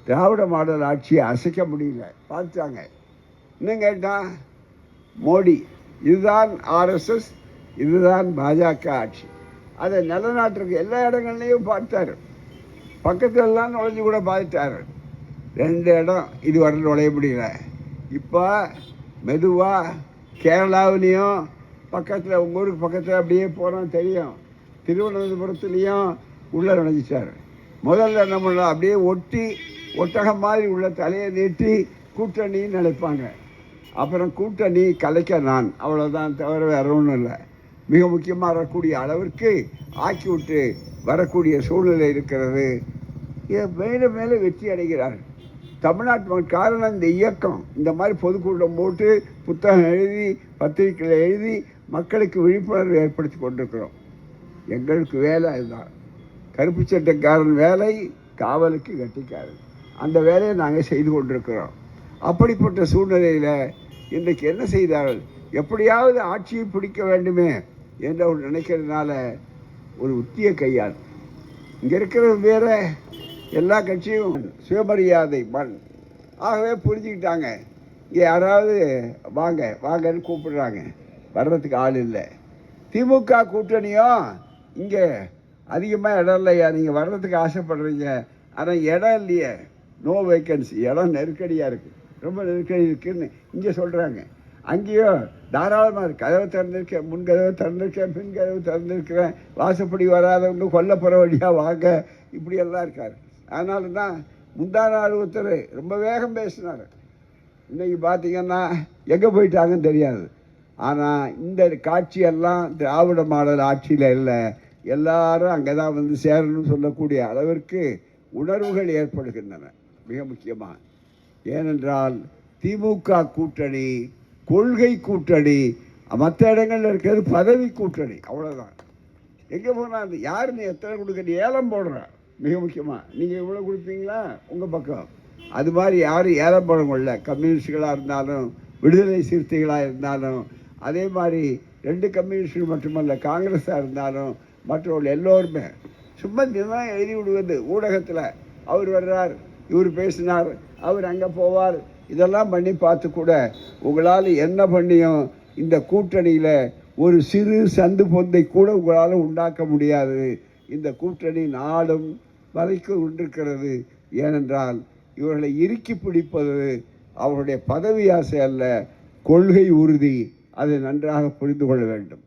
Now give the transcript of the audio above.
திராவிட model ஆட்சியை அசைக்க முடியல, பார்த்தாங்க. இன்னும் கேட்டால் மோடி இதுதான் ஆர்எஸ்எஸ், இதுதான் பாஜக ஆட்சி. அதை நிலநாட்டுறதுக்கு எல்லா இடங்கள்லையும் பார்த்தார். பக்கத்துலலாம் நுழைஞ்சு கூட பார்த்துட்டார். 2 இடம் இதுவரை நுழைய முடியல. இப்போ மெதுவாக கேரளாவிலையும் பக்கத்தில், உங்கள் ஊருக்கு பக்கத்தில் அப்படியே போகிறோம் தெரியும், திருவனந்தபுரத்துலேயும் உள்ளே நுழைஞ்சிட்டார். முதல்ல என்ன பண்ணலாம், அப்படியே ஒட்டகம் மாதிரி உள்ள தலையை நீட்டி கூட்டணின்னு நினைப்பாங்க. அப்புறம் கூட்டணி கலைக்க நான், அவ்வளோதான், தவிர வேற ஒன்றும் இல்லை. மிக முக்கியமாக வரக்கூடிய அளவிற்கு ஆக்கி விட்டு வரக்கூடிய சூழ்நிலை இருக்கிறது. மேலே மேலே வெற்றி அடைகிறார் தமிழ்நாட்டு மக்கள். காரணம் இந்த இயக்கம் இந்த மாதிரி பொதுக்கூட்டம் போட்டு புத்தகம் எழுதி பத்திரிகையில் எழுதி மக்களுக்கு விழிப்புணர்வு ஏற்படுத்தி கொண்டிருக்கிறோம். எங்களுக்கு வேலை அதுதான். கருப்பு சட்டைக்காரன் வேலை, காவலுக்கு கட்டிக்காரன். அந்த வேலையை நாங்கள் செய்து கொண்டிருக்கிறோம். அப்படிப்பட்ட சூழ்நிலையில் இன்றைக்கு என்ன செய்தார்கள், எப்படியாவது ஆட்சியை பிடிக்க வேண்டுமே என்று அவர் நினைக்கிறதுனால ஒரு உத்திய கையால் இங்கே இருக்கிறது வேற, எல்லா கட்சியும் சுயமரியாதை மண். ஆகவே புரிஞ்சுக்கிட்டாங்க, இங்கே யாராவது வாங்க வாங்கன்னு கூப்பிடுறாங்க, வர்றதுக்கு ஆள் இல்லை. திமுக கூட்டணியும் இங்கே அதிகமாக இடம் இல்லையா, நீங்கள் வர்றதுக்கு ஆசைப்படுறீங்க, ஆனால் இடம் இல்லையே, நோ வேக்கன்சி, இடம் நெருக்கடியாக இருக்குது, ரொம்ப நெருக்கடி இருக்குதுன்னு இங்கே சொல்கிறாங்க. அங்கேயும் தாராளமாக இருக்குது, கதவை திறந்துருக்கேன், முன்கதவை திறந்துருக்கேன், பின்கதவை திறந்துருக்கிறேன், வாசப்படி வராதவங்க கொல்லப்புற வழியாக வாங்க, இப்படியெல்லாம் இருக்கார். அதனால தான் முந்தா நாள் ஒருத்தர் ரொம்ப வேகம் பேசினார். இன்றைக்கி பார்த்திங்கன்னா எங்கே போயிட்டாங்கன்னு தெரியாது. ஆனால் இந்த காட்சியெல்லாம் திராவிட மாடல் ஆட்சியில் இல்லை, எல்லாரும் அங்கே தான் வந்து சேரணும்னு சொல்லக்கூடிய அளவிற்கு உணர்வுகள் ஏற்படுகின்றன. மிக முக்கியமாக ஏனென்றால் திமுக கூட்டணி கொள்கை கூட்டணி, மற்ற இடங்களில் இருக்கிறது பதவி கூட்டணி, அவ்வளோதான். எங்கே போனால் யாருன்னு எத்தனை கொடுக்க ஏலம் போடுற, மிக முக்கியமாக நீங்கள் இவ்வளோ கொடுப்பீங்களா உங்கள் பக்கம், அது மாதிரி யாரும் ஏலம் போட முடியல. கம்யூனிஸ்டுகளாக இருந்தாலும் விடுதலை சிறுத்தைகளாக இருந்தாலும், அதே மாதிரி 2 கம்யூனிஸ்டுகள் மட்டுமல்ல, காங்கிரஸாக இருந்தாலும் மற்றவர்கள் எல்லோருமே சும்மா தினம் எழுதி விடுவது ஊடகத்தில், அவர் வர்றார், இவர் பேசினார், அவர் அங்கே போவார், இதெல்லாம் பண்ணி பார்த்து கூட உங்களால் என்ன பண்ணியும் இந்த கூட்டணியில் ஒரு சிறு சந்து பொந்தை கூட உங்களால் உண்டாக்க முடியாது. இந்த கூட்டணி நாடும் வரைக்கும் கொண்டிருக்கிறது. ஏனென்றால் இவர்களை இறுக்கி பிடிப்பது அவருடைய பதவி ஆசை அல்ல, கொள்கை உறுதி. அதை நன்றாக புரிந்து கொள்ள வேண்டும்.